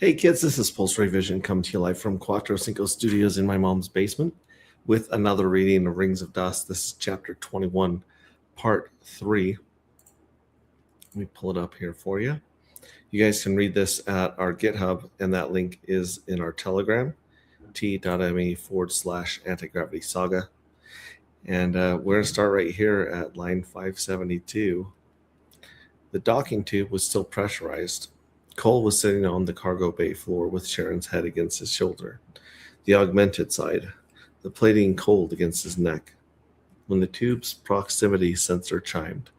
Hey kids, this is Pulse Ray Vision coming to you live from Quattro Cinco Studios in my mom's basement with another reading of Rings of Dust. This is chapter 21, part 3. Let me pull it up here for you. You guys can read this at our GitHub, and that link is in our Telegram, t.me/antigravity saga. And we're going to start right here at line 572. The docking tube was still pressurized. Cole was sitting on the cargo bay floor with Sharon's head against his shoulder, the augmented side, the plating cold against his neck. When the tube's proximity sensor chimed,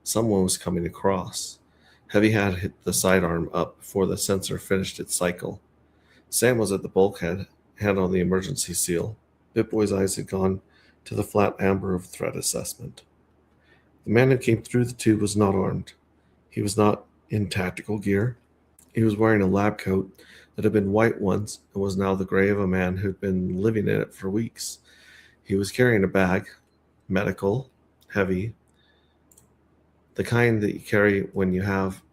someone was coming across. Heavy had hit the sidearm up before the sensor finished its cycle. Sam was at the bulkhead, hand on the emergency seal. Bitboy's eyes had gone to the flat amber of threat assessment. The man who came through the tube was not armed. He was not in tactical gear. He was wearing a lab coat that had been white once and was now the gray of a man who'd been living in it for weeks. He was carrying a bag, medical, heavy, the kind that you carry when you have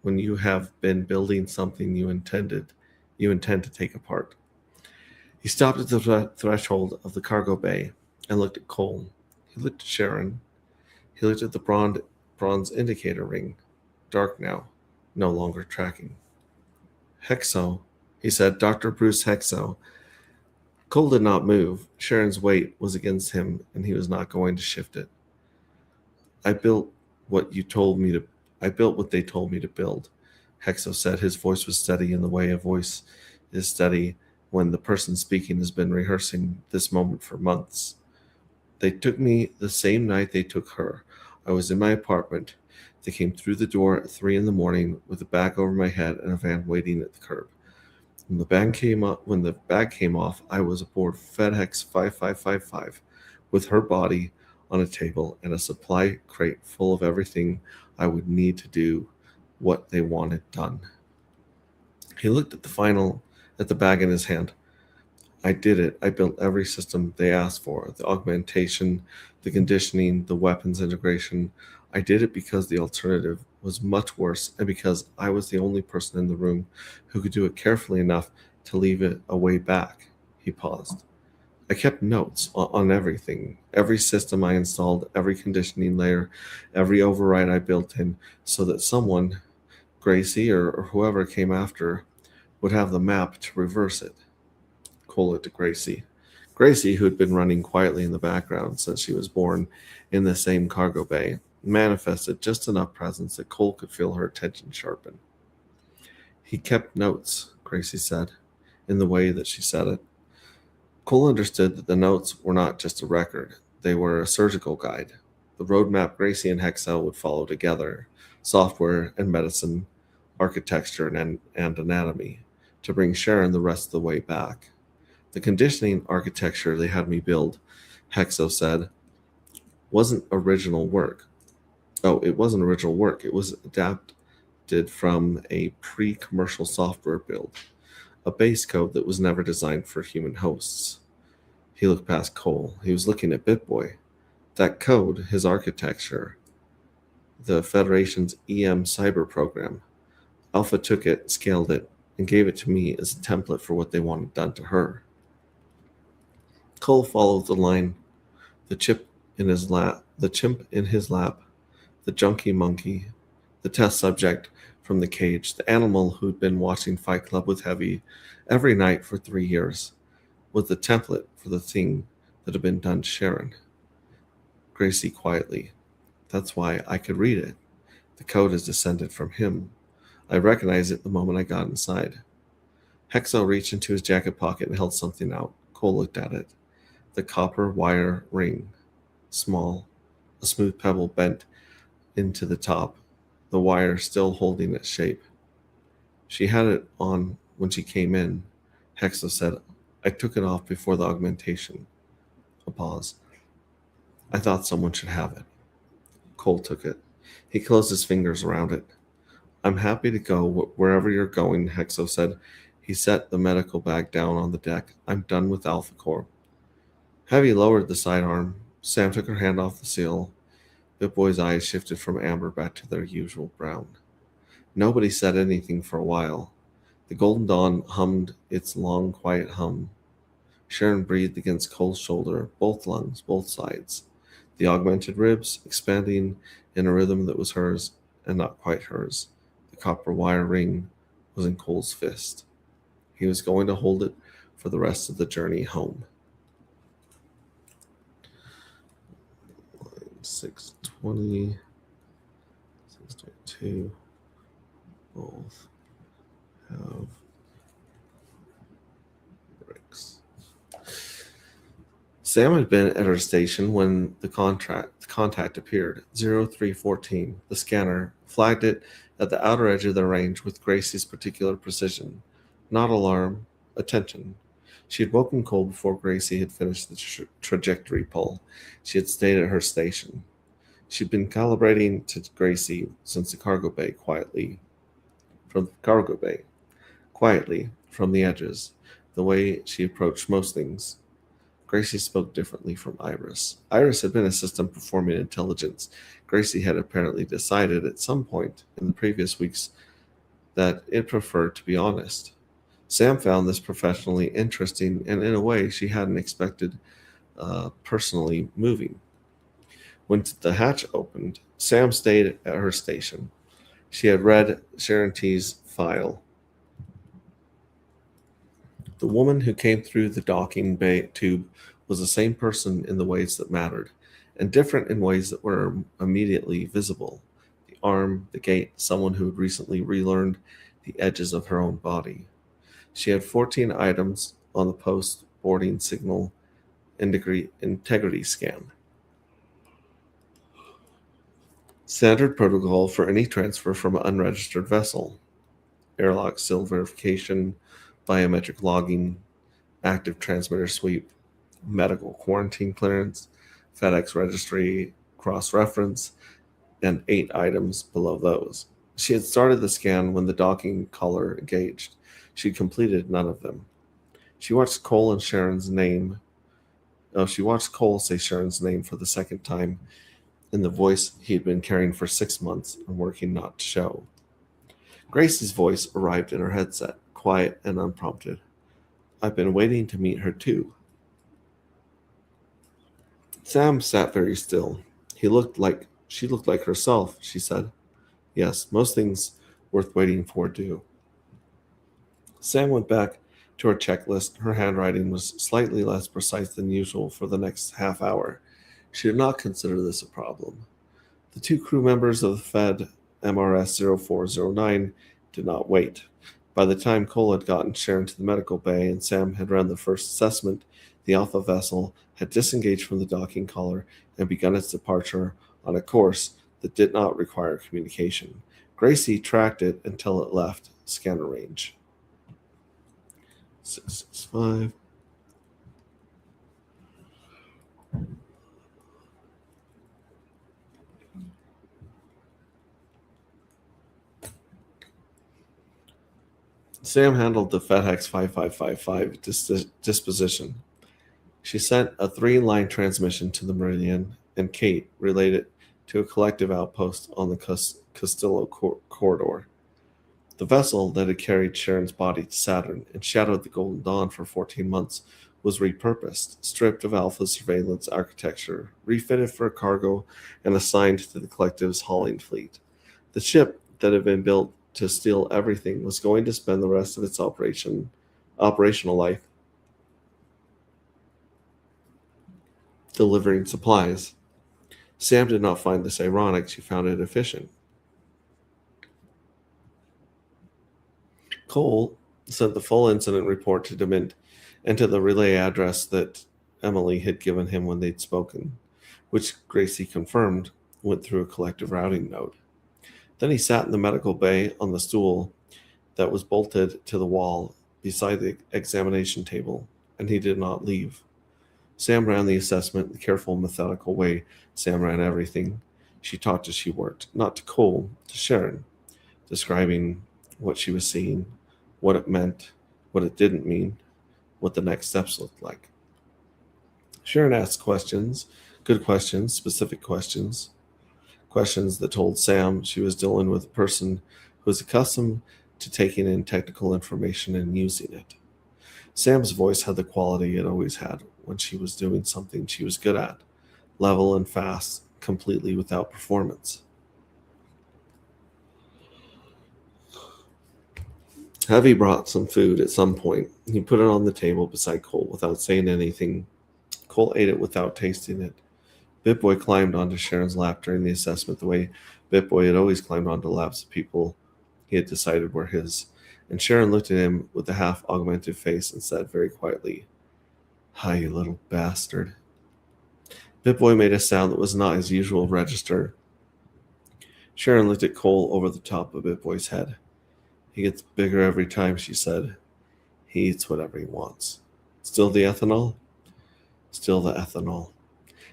been building something you intend to take apart. He stopped at the threshold of the cargo bay and looked at Cole. He looked at Sharon. He looked at the bronze indicator ring, dark now, no longer tracking. Hexo, he said, Dr. Bruce Hexo. Cole did not move. Sharon's weight was against him, and he was not going to shift it. I built what they told me to build, Hexo said. His voice was steady in the way a voice is steady when the person speaking has been rehearsing this moment for months. They took me the same night they took her. I was in my apartment. They came through the door at 3 a.m. with a bag over my head and a van waiting at the curb. When the bag came off, I was aboard FedEx 5555 with her body on a table and a supply crate full of everything I would need to do what they wanted done. He looked at the bag in his hand. I did it. I built every system they asked for, the augmentation, the conditioning, the weapons integration. I did it because the alternative was much worse and because I was the only person in the room who could do it carefully enough to leave it a way back. He paused. I kept notes on everything, every system I installed, every conditioning layer, every override I built in, so that someone, Gracie or whoever came after, would have the map to reverse it. Cole looked at Gracie. Gracie, who had been running quietly in the background since she was born in the same cargo bay, manifested just enough presence that Cole could feel her attention sharpen. He kept notes, Gracie said, in the way that she said it. Cole understood that the notes were not just a record, they were a surgical guide. The roadmap Gracie and Hexel would follow together, software and medicine, architecture and anatomy, to bring Sharon the rest of the way back. The conditioning architecture they had me build, Hexo said, wasn't original work. Oh, it wasn't original work. It was adapted from a pre-commercial software build, a base code that was never designed for human hosts. He looked past Cole. He was looking at BitBoy. That code, his architecture, the Federation's EM cyber program. Alpha took it, scaled it, and gave it to me as a template for what they wanted done to her. Cole followed the line. The chimp in his lap, the junkie monkey, the test subject from the cage, the animal who'd been watching Fight Club with Heavy every night for 3 years, was the template for the thing that had been done to Sharon. Gracie quietly. That's why I could read it. The code is descended from him. I recognized it the moment I got inside. Hexo reached into his jacket pocket and held something out. Cole looked at it. The copper wire ring. Small. A smooth pebble bent into the top, the wire still holding its shape. She had it on when she came in, Hexo said. I took it off before the augmentation. A pause. I thought someone should have it. Cole took it. He closed his fingers around it. I'm happy to go wherever you're going, Hexo said. He set the medical bag down on the deck. I'm done with Alpha Corp. Heavy lowered the sidearm. Sam took her hand off the seal. BitBoy's eyes shifted from amber back to their usual brown. Nobody said anything for a while. The Golden Dawn hummed its long, quiet hum. Sharon breathed against Cole's shoulder, both lungs, both sides, the augmented ribs expanding in a rhythm that was hers and not quite hers. The copper wire ring was in Cole's fist. He was going to hold it for the rest of the journey home. 620, 622, both have bricks. Sam had been at her station when the contact appeared. 0314. The scanner flagged it at the outer edge of the range with Gracie's particular precision. Not alarm, attention. She had woken Cole before Gracie had finished the trajectory pull. She had stayed at her station. She'd been calibrating to Gracie since the cargo bay quietly from the edges, the way she approached most things. Gracie spoke differently from Iris. Iris had been a system performing intelligence. Gracie had apparently decided at some point in the previous weeks that it preferred to be honest. Sam found this professionally interesting and in a way she hadn't expected, personally moving. When the hatch opened, Sam stayed at her station. She had read Sharon T's file. The woman who came through the docking bay tube was the same person in the ways that mattered, and different in ways that were immediately visible. The arm, the gait, someone who had recently relearned the edges of her own body. She had 14 items on the post boarding signal integrity scan. Standard protocol for any transfer from an unregistered vessel. Airlock seal verification, biometric logging, active transmitter sweep, medical quarantine clearance, FedEx registry cross reference, and 8 items below those. She had started the scan when the docking caller engaged. She completed none of them. She watched Cole and Sharon's name. Oh, she watched Cole say Sharon's name for the second time in the voice he had been carrying for 6 months and working not to show. Gracie's voice arrived in her headset, quiet and unprompted. I've been waiting to meet her too. Sam sat very still. She looked like herself, she said. Yes, most things worth waiting for do. Sam went back to her checklist. Her handwriting was slightly less precise than usual for the next half hour. She did not consider this a problem. The 2 crew members of the Fed MRS 0409 did not wait. By the time Cole had gotten Sharon to the medical bay and Sam had run the first assessment, the Alpha vessel had disengaged from the docking collar and begun its departure on a course that did not require communication. Gracie tracked it until it left scanner range. 665. Sam handled the FedEx 5555 disposition. She sent a 3-line transmission to the Meridian, and Kate relayed it to a collective outpost on the Castillo corridor. The vessel that had carried Sharon's body to Saturn and shadowed the Golden Dawn for 14 months was repurposed, stripped of Alpha surveillance architecture, refitted for cargo, and assigned to the collective's hauling fleet. The ship that had been built to steal everything was going to spend the rest of its operational life delivering supplies. Sam did not find this ironic, she found it efficient. Cole sent the full incident report to DeMint and to the relay address that Emily had given him when they'd spoken, which Gracie confirmed went through a collective routing node. Then he sat in the medical bay on the stool that was bolted to the wall beside the examination table, and he did not leave. Sam ran the assessment in the careful, methodical way Sam ran everything. She talked as she worked, not to Cole, to Sharon, describing what she was seeing, what it meant, what it didn't mean, what the next steps looked like. Sharon asked questions, good questions, specific questions that told Sam she was dealing with a person who was accustomed to taking in technical information and using it. Sam's voice had the quality it always had when she was doing something she was good at, level and fast, completely without performance. Heavy brought some food at some point. He put it on the table beside Cole without saying anything. Cole ate it without tasting it. Bitboy climbed onto Sharon's lap during the assessment the way Bitboy had always climbed onto laps of people he had decided were his. And Sharon looked at him with a half augmented face and said very quietly, "Hi, you little bastard." Bitboy made a sound that was not his usual register. Sharon looked at Cole over the top of Bitboy's head. "He gets bigger every time," she said. "He eats whatever he wants." "Still the ethanol?" "Still the ethanol."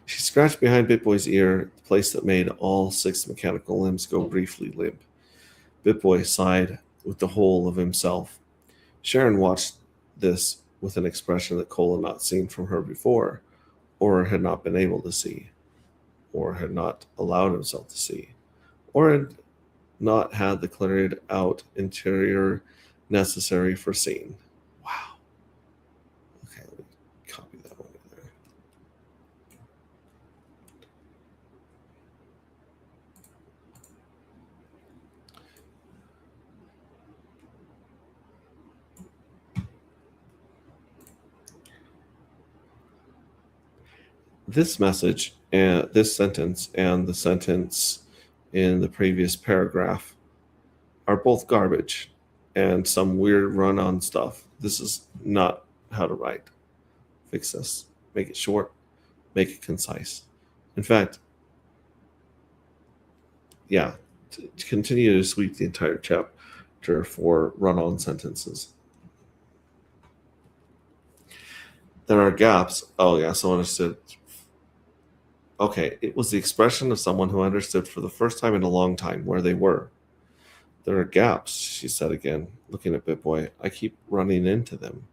She scratched behind Bitboy's ear, the place that made all 6 mechanical limbs go briefly limp. Bitboy sighed with the whole of himself. Sharon watched this with an expression that Cole had not seen from her before, or had not been able to see, or had not allowed himself to see, or had not had the cleared out interior necessary for seeing. Wow. Okay, let me copy that one in there. This message and this sentence and the sentence in the previous paragraph are both garbage and some weird run on stuff. This is not how to write. Fix this. Make it short, make it concise. In fact, yeah, to continue to sweep the entire chapter for run on sentences. There are gaps. Oh, yeah, so understood. Okay, it was the expression of someone who understood for the first time in a long time where they were. "There are gaps," she said again, looking at Bitboy. "I keep running into them.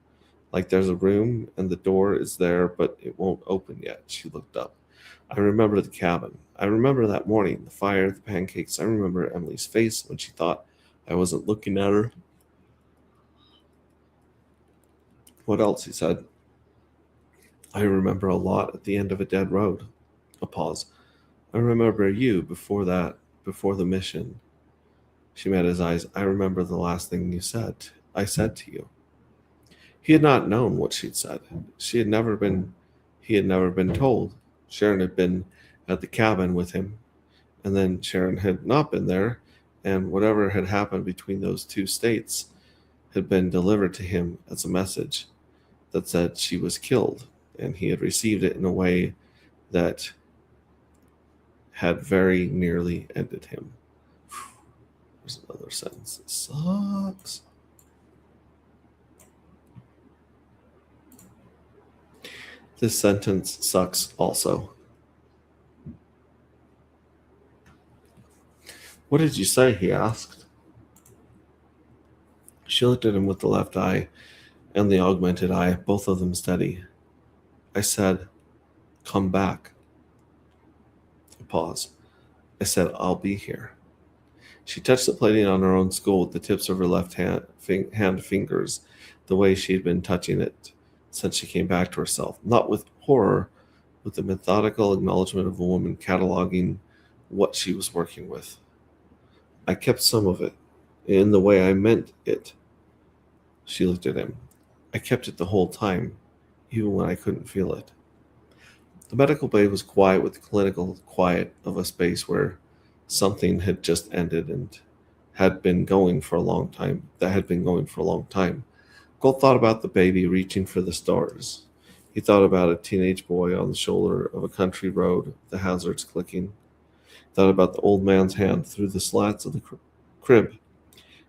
Like there's a room and the door is there, but it won't open yet." She looked up. "I remember the cabin. I remember that morning, the fire, the pancakes. I remember Emily's face when she thought I wasn't looking at her." "What else?" he said. "I remember a lot at the end of a dead road." A pause. "I remember you before that, before the mission." She met his eyes. "I remember the last thing I said to you." He had not known what she'd said. He had never been told. Sharon had been at the cabin with him, and then Sharon had not been there, and whatever had happened between those two states had been delivered to him as a message that said she was killed, and he had received it in a way that had very nearly ended him. There's another sentence that sucks. This sentence sucks also. "What did you say?" he asked. She looked at him with the left eye and the augmented eye, both of them steady. "I said, come back." A pause. "I said, I'll be here." She touched the plating on her own skull with the tips of her left hand fingers, the way she had been touching it since she came back to herself, not with horror, with the methodical acknowledgement of a woman cataloging what she was working with. "I kept some of it, in the way I meant it." She looked at him. "I kept it the whole time, even when I couldn't feel it." The medical bay was quiet with the clinical quiet of a space where something had just ended and had been going for a long time. That had been going for a long time. Colt thought about the baby reaching for the stars. He thought about a teenage boy on the shoulder of a country road, the hazards clicking. He thought about the old man's hand through the slats of the crib.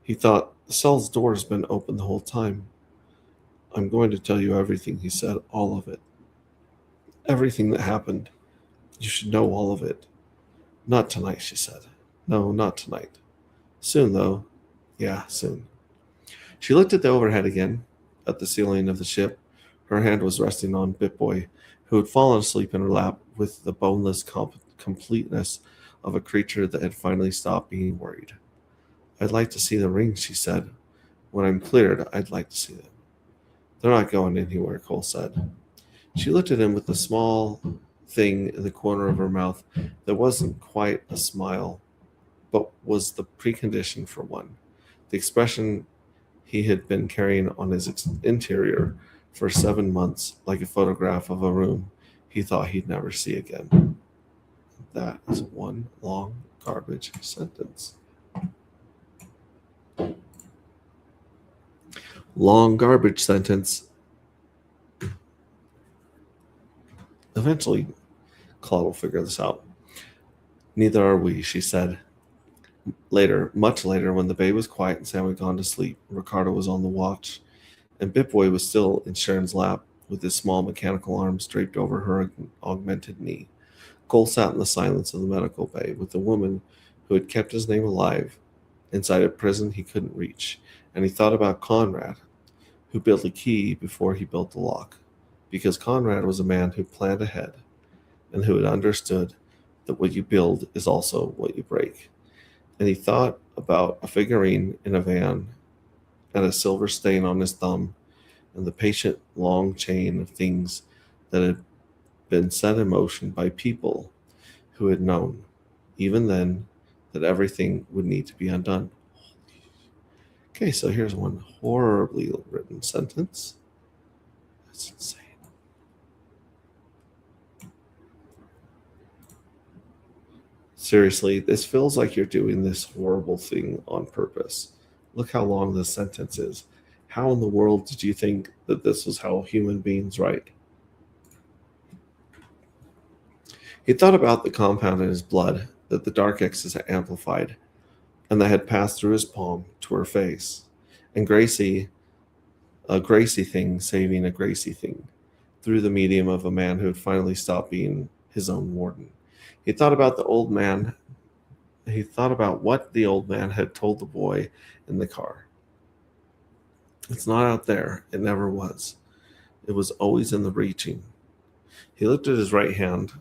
He thought, the cell's door has been open the whole time. "I'm going to tell you everything," he said, "all of it. Everything that happened. You should know all of it." "Not tonight," she said. "No, not tonight. Soon, though. Yeah, soon." She looked at the overhead again, at the ceiling of the ship. Her hand was resting on Bitboy, who had fallen asleep in her lap with the boneless completeness of a creature that had finally stopped being worried. "I'd like to see the ring," she said. When I'm cleared, I'd like to see them. They're not going anywhere, Cole said. She looked at him with a small thing in the corner of her mouth that wasn't quite a smile, but was the precondition for one. The expression he had been carrying on his interior for 7 months, like a photograph of a room he thought he'd never see again. That is one long garbage sentence. Long garbage sentence. Eventually, Claude will figure this out. Neither are we, she said. Later, much later, when the bay was quiet and Sam had gone to sleep, Ricardo was on the watch, and Bitboy was still in Sharon's lap, with his small mechanical arms draped over her augmented knee. Cole sat in the silence of the medical bay with the woman who had kept his name alive inside a prison he couldn't reach, and he thought about Conrad, who built a key before he built the lock, because Conrad was a man who planned ahead and who had understood that what you build is also what you break. And he thought about a figurine in a van and a silver stain on his thumb and the patient long chain of things that had been set in motion by people who had known, even then, that everything would need to be undone. Okay, so here's one horribly written sentence. That's insane. Seriously, this feels like you're doing this horrible thing on purpose. Look how long this sentence is. How in the world did you think that this was how human beings write? He thought about the compound in his blood that the dark X's had amplified and that had passed through his palm to her face. And Gracie, a Gracie thing saving a Gracie thing, through the medium of a man who had finally stopped being his own warden. He thought about the old man. He thought about what the old man had told the boy in the car. It's not out there. It never was. It was always in the reaching. He looked at his right hand,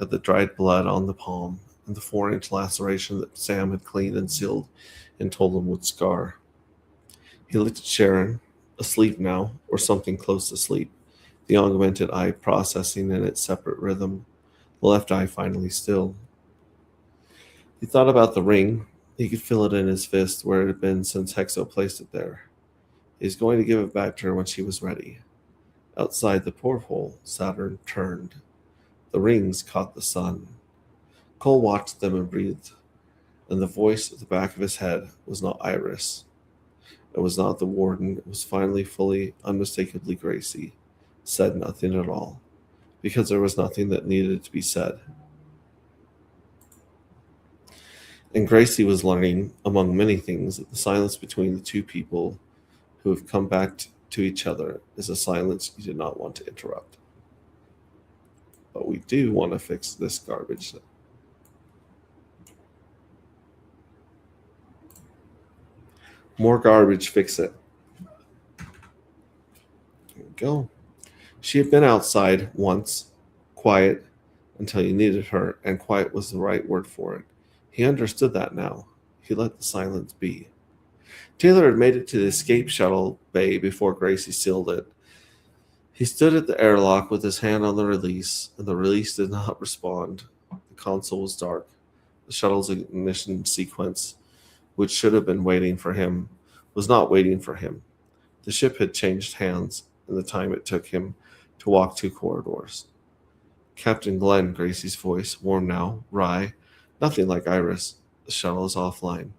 at the dried blood on the palm, and the 4-inch laceration that Sam had cleaned and sealed and told him would scar. He looked at Sharon, asleep now, or something close to sleep, the augmented eye processing in its separate rhythm, the left eye finally still. He thought about the ring. He could feel it in his fist where it had been since Hexo placed it there. He was going to give it back to her when she was ready. Outside the porthole, Saturn turned. The rings caught the sun. Cole watched them and breathed, and the voice at the back of his head was not Iris. It was not the warden. It was finally, fully, unmistakably Gracie. Said nothing at all, because there was nothing that needed to be said. And Gracie was learning, among many things, that the silence between the two people who have come back to each other is a silence you did not want to interrupt. But we do want to fix this garbage. More garbage, fix it. There we go. She had been outside once, quiet, until you needed her, and quiet was the right word for it. He understood that now. He let the silence be. Taylor had made it to the escape shuttle bay before Gracie sealed it. He stood at the airlock with his hand on the release, and the release did not respond. The console was dark. The shuttle's ignition sequence, which should have been waiting for him, was not waiting for him. The ship had changed hands in the time it took him to walk 2 corridors. Captain Glenn, Gracie's voice, warm now, wry, nothing like Iris. The shuttle is offline.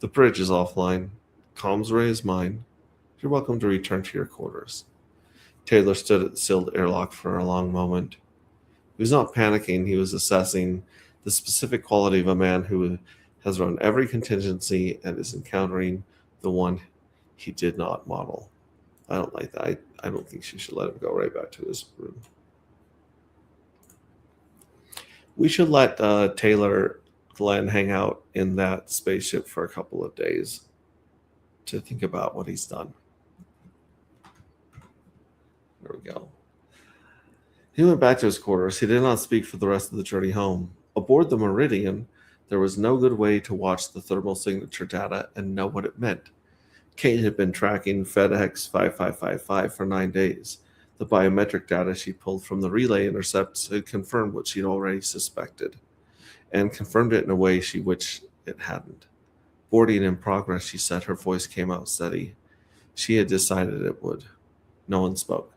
The bridge is offline. Comms ray is mine. You're welcome to return to your quarters. Taylor stood at the sealed airlock for a long moment. He was not panicking. He was assessing the specific quality of a man who has run every contingency and is encountering the one he did not model. I don't like that. I don't think she should let him go right back to his room. We should let Taylor Glenn hang out in that spaceship for a couple of days to think about what he's done. There we go. He went back to his quarters. He did not speak for the rest of the journey home. Aboard the Meridian, there was no good way to watch the thermal signature data and know what it meant. Kate had been tracking FedEx 5555 for 9 days. The biometric data she pulled from the relay intercepts had confirmed what she'd already suspected, and confirmed it in a way she wished it hadn't. Boarding in progress, she said. Her voice came out steady. She had decided it would. No one spoke.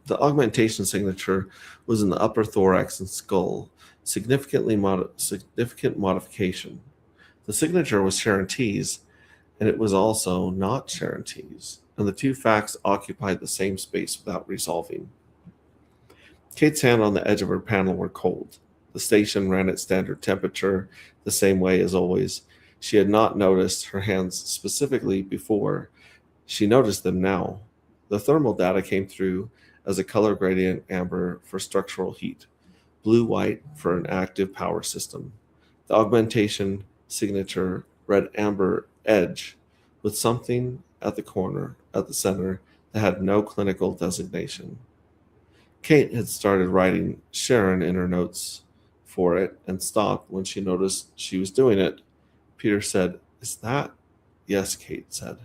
The augmentation signature was in the upper thorax and skull, significant modification. The signature was Sharon T's, and it was also not Sharon T's, and the two facts occupied the same space without resolving. Kate's hand on the edge of her panel were cold. The station ran at standard temperature, the same way as always. She had not noticed her hands specifically before. She noticed them now. The thermal data came through as a color gradient amber for structural heat, blue-white for an active power system. The augmentation signature read amber edge with something at the corner, at the center, that had no clinical designation. Kate had started writing Sharon in her notes for it and stopped when she noticed she was doing it. Peter said, "Is that?" "Yes," Kate said.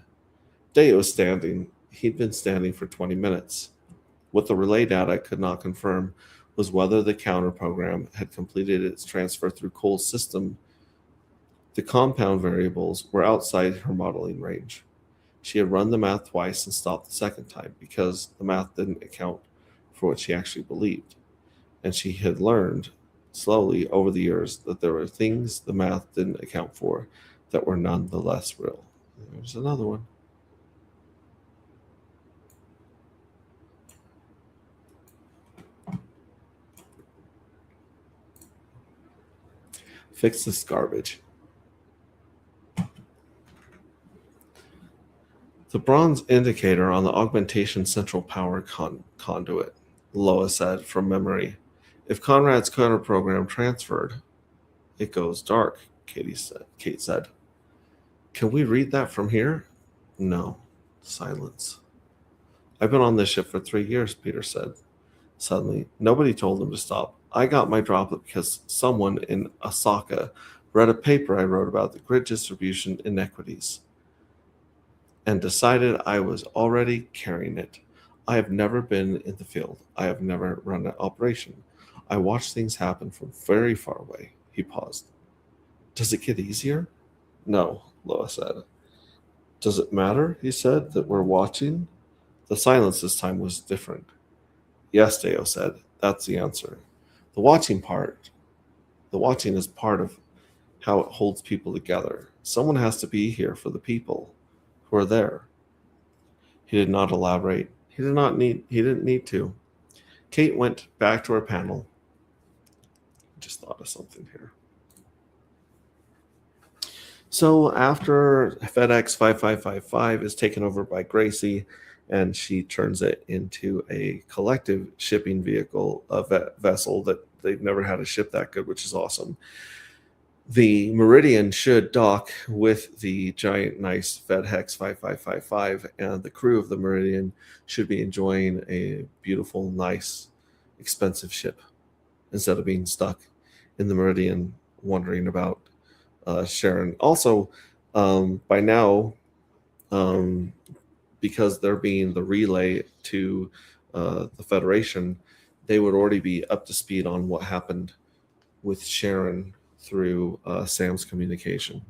Day was standing. He'd been standing for 20 minutes. What the relay data could not confirm was whether the counter program had completed its transfer through Cole's system. The compound variables were outside her modeling range. She had run the math twice and stopped the second time because the math didn't account for what she actually believed. And she had learned slowly over the years that there were things the math didn't account for that were nonetheless real. There's another one. Fix this garbage. The bronze indicator on the augmentation central power conduit, Lois said from memory. If Conrad's counter program transferred, it goes dark, Kate said. Can we read that from here? No. Silence. I've been on this ship for 3 years, Peter said. Suddenly, nobody told him to stop. I got my droplet because someone in Osaka read a paper I wrote about the grid distribution inequities and decided I was already carrying it. I have never been in the field. I have never run an operation. I watch things happen from very far away. He paused. Does it get easier? No, Lois said. Does it matter, he said, that we're watching? The silence this time was different. Yes, Deo said. That's the answer. The watching part, the watching is part of how it holds people together. Someone has to be here for the people who are there. He did not elaborate. He didn't need to. Kate went back to her panel. Just thought of something here. So after FedEx 5555 is taken over by Gracie, and she turns it into a collective shipping vehicle, a vessel that they've never had a ship that good, which is awesome. The Meridian should dock with the giant, nice FedEx 5555, and the crew of the Meridian should be enjoying a beautiful, nice, expensive ship instead of being stuck in the Meridian wondering about Sharon. Also, by now, because they're being the relay to the Federation, they would already be up to speed on what happened with Sharon through Sam's communication.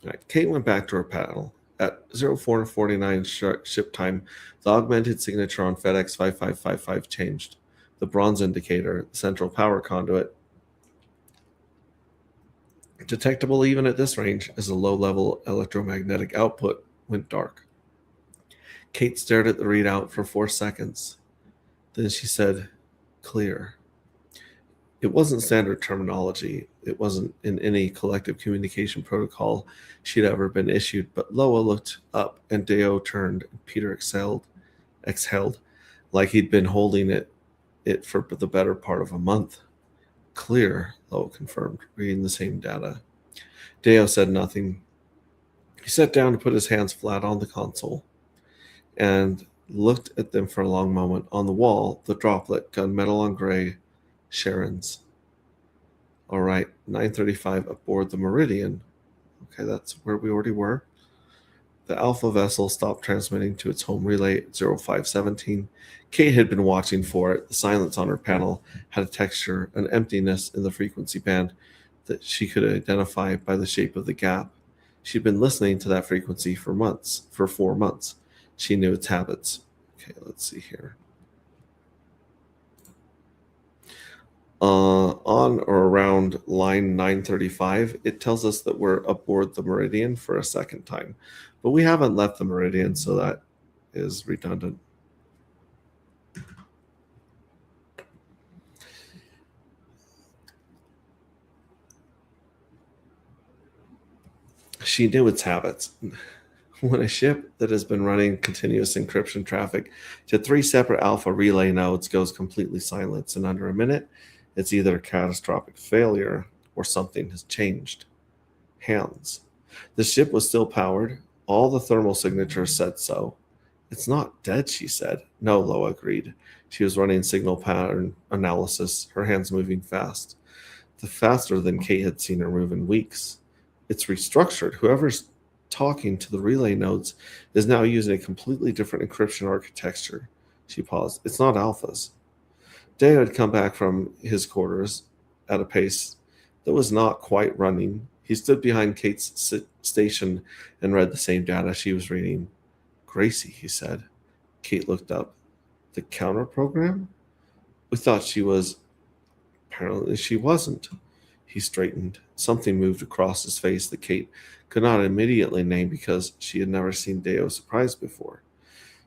All right, Kate went back to her panel. At 0449 ship time, the augmented signature on FedEx 5555 changed. The bronze indicator, the central power conduit, detectable even at this range as a low-level electromagnetic output, went dark. Kate stared at the readout for 4 seconds. Then she said, "Clear." It wasn't standard terminology. It wasn't in any collective communication protocol she'd ever been issued, but Loa looked up and Deo turned and Peter exhaled like he'd been holding it for the better part of a month. "Clear," Loa confirmed, reading the same data. Deo said nothing. He sat down and put his hands flat on the console and looked at them for a long moment. On the wall, the droplet, gunmetal on gray, Sharon's. All right, 9:35 aboard the Meridian. Okay, that's where we already were. The Alpha vessel stopped transmitting to its home relay at 0517. Kate had been watching for it. The silence on her panel had a texture, an emptiness in the frequency band that she could identify by the shape of the gap. She'd been listening to that frequency for months, for 4 months. She knew its habits. Okay, let's see here. On or around line 935, it tells us that we're aboard the Meridian for a second time. But we haven't left the Meridian, so that is redundant. She knew its habits. When a ship that has been running continuous encryption traffic to 3 separate alpha relay nodes goes completely silent in under a minute, it's either a catastrophic failure or something has changed. Hands. The ship was still powered. All the thermal signatures said so. It's not dead, she said. No, Loa agreed. She was running signal pattern analysis, her hands moving fast. The faster than Kate had seen her move in weeks. It's restructured. Whoever's talking to the relay nodes is now using a completely different encryption architecture. She paused. It's not alphas. Deo had come back from his quarters at a pace that was not quite running. He stood behind Kate's station and read the same data she was reading. Gracie, he said. Kate looked up. The counter program? We thought she was. Apparently, she wasn't. He straightened. Something moved across his face that Kate could not immediately name because she had never seen Deo surprised before.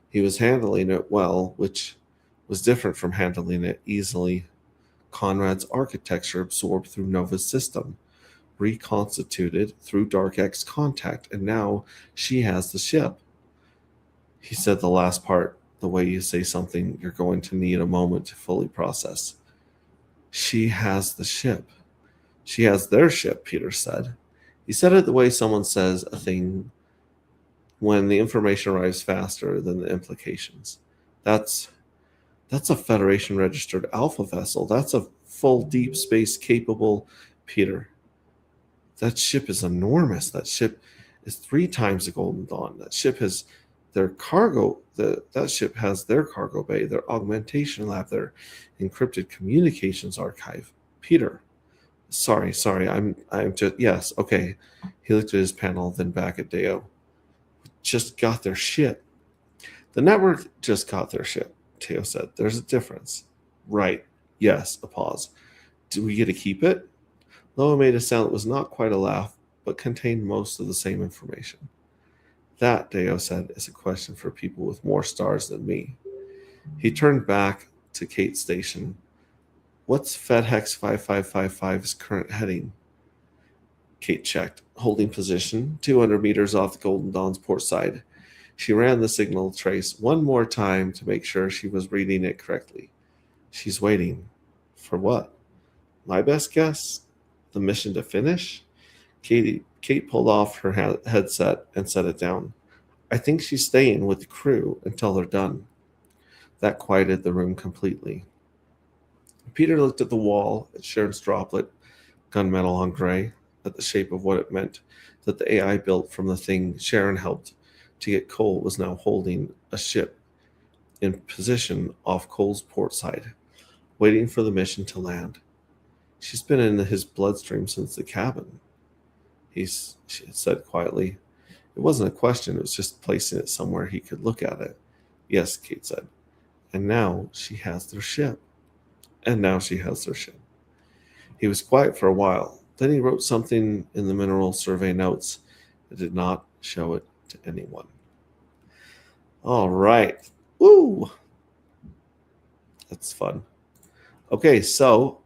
He was handling it well, which was different from handling it easily. Conrad's architecture absorbed through Nova's system, reconstituted through Dark X contact, and now she has the ship. He said the last part the way you say something you're going to need a moment to fully process. She has the ship. She has their ship, Peter said. He said it the way someone says a thing when the information arrives faster than the implications. That's a Federation registered Alpha vessel. That's a full deep space capable Peter. That ship is enormous. That ship is 3 times the Golden Dawn. That ship has their cargo. That ship has their cargo bay, their augmentation lab, their encrypted communications archive. Peter, sorry. I'm just yes. Okay. He looked at his panel, then back at Deo. Just got their ship. The network just got their ship. Teo said. There's a difference. Right. Yes. A pause. Do we get to keep it? Loa made a sound that was not quite a laugh, but contained most of the same information. That, Deo said, is a question for people with more stars than me. He turned back to Kate's station. What's FedHex 5555's current heading? Kate checked. Holding position, 200 meters off the Golden Dawn's port side. She ran the signal trace one more time to make sure she was reading it correctly. She's waiting. For what? My best guess? The mission to finish? Kate pulled off her headset and set it down. I think she's staying with the crew until they're done. That quieted the room completely. Peter looked at the wall, at Sharon's droplet, gunmetal on gray, at the shape of what it meant that the AI built from the thing Sharon helped to get Cole was now holding a ship in position off Cole's port side, waiting for the mission to land. She's been in his bloodstream since the cabin, she said quietly. It wasn't a question, it was just placing it somewhere he could look at it. Yes, Kate said. And now she has their ship. He was quiet for a while. Then he wrote something in the mineral survey notes and did not show it to anyone. All right. Woo! That's fun. Okay, so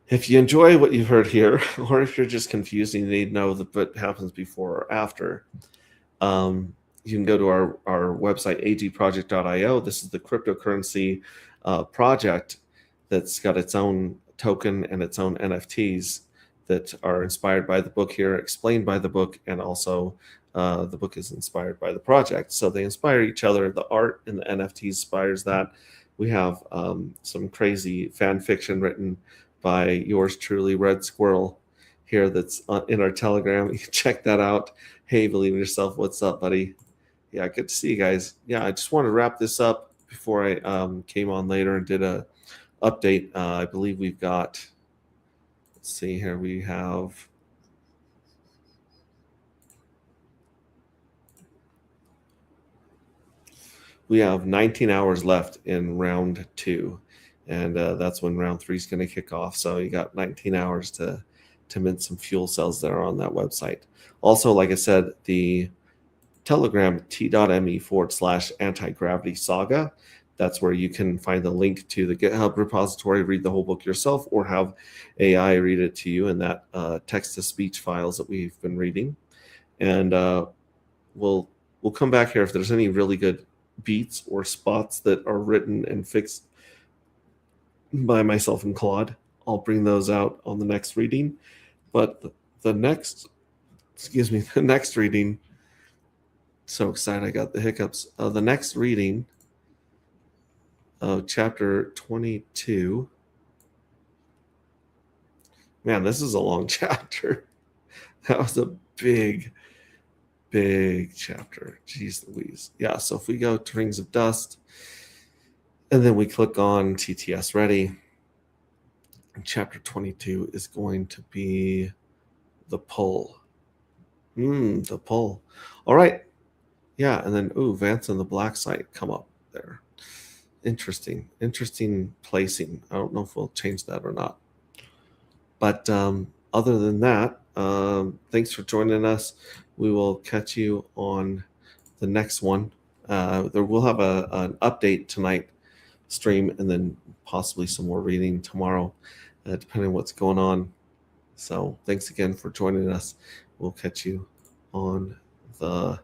if you enjoy what you've heard here, or if you're just confused and you need to know what happens before or after, you can go to our website, agproject.io. This is the cryptocurrency project that's got its own token and its own NFTs that are inspired by the book here, explained by the book, and also the book is inspired by the project. So they inspire each other. The art in the NFT inspires that. We have some crazy fan fiction written by yours truly, Red Squirrel, here that's in our Telegram. You can check that out. Hey, Believe in Yourself, what's up, buddy? Yeah, good to see you guys. Yeah, I just want to wrap this up before I came on later and did a update. I believe we've got, let's see here, we have we have 19 hours left in round 2, and that's when round 3 is going to kick off. So you got 19 hours to mint some fuel cells that are on that website. Also, like I said, the Telegram t.me/anti-gravity saga. That's where you can find the link to the GitHub repository, read the whole book yourself, or have AI read it to you in that text-to-speech files that we've been reading. And we'll come back here if there's any really good beats or spots that are written and fixed by myself and Claude. I'll bring those out on the next reading. But the next reading, so excited I got the hiccups. The next reading of chapter 22. Man, this is a long chapter. That was a big chapter. Jeez Louise. Yeah, so if we go to Rings of Dust, and then we click on TTS Ready, chapter 22 is going to be the pull. The pull. All right. Yeah, and then, Vance and the Black Site come up there. Interesting placing. I don't know if we'll change that or not. But other than that, thanks for joining us. We will catch you on the next one. There will have an update tonight stream, and then possibly some more reading tomorrow, depending on what's going on. So thanks again for joining us. We'll catch you on the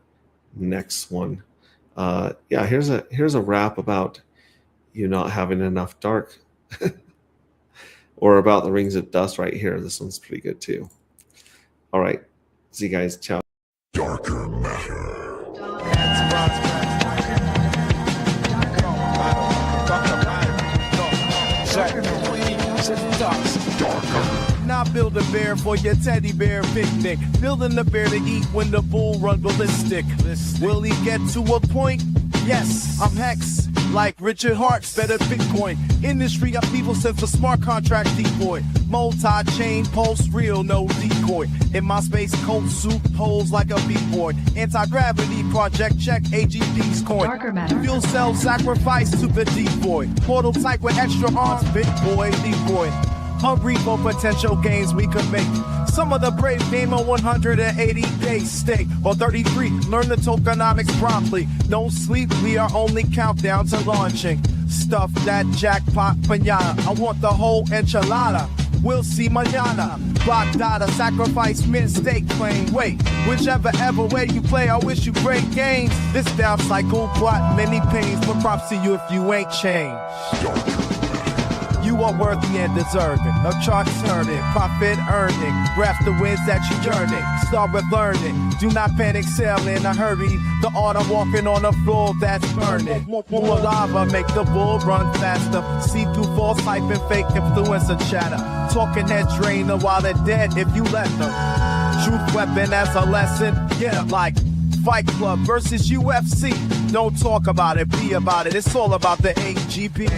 next one. Here's a rap about you not having enough dark, or about the Rings of Dust right here. This one's pretty good too. All right, see you guys. Ciao. Darker matter. Now build a bear for your teddy bear picnic. Building a bear to eat when the bull run ballistic. Will he get to a point? Yes, I'm Hex. Like Richard Hart's better Bitcoin. Industry got people sent for smart contract decoy. Multi-chain pulse real, no decoy. In my space coat suit, holes like a B-boy. Anti-gravity project, check AGP's coin. Fuel cell sacrifice to the decoy. Portal type with extra arms, big boy, decoy. Hungry for potential gains we could make. Some of the brave game a 180-day stake. Or 33, learn the tokenomics promptly. Don't sleep, we are only countdown to launching. Stuff that jackpot pinata. I want the whole enchilada. We'll see mañana. Block data, sacrifice, mistake, claim. Wait, whichever ever way you play, I wish you great games. This down cycle brought many pains, but props to you if you ain't changed. You are worthy and deserving of chart turning, profit earning, grasp the wins that you yearning. Start with learning, do not panic, sail in a hurry. The art of walking on a floor that's burning. More lava make the bull run faster. See through false hype and fake influencer chatter. Talking head drainer while they're dead if you let them. Truth weapon as a lesson, yeah, like Fight Club versus UFC. Don't talk about it, be about it. It's all about the AGP.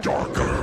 Darker.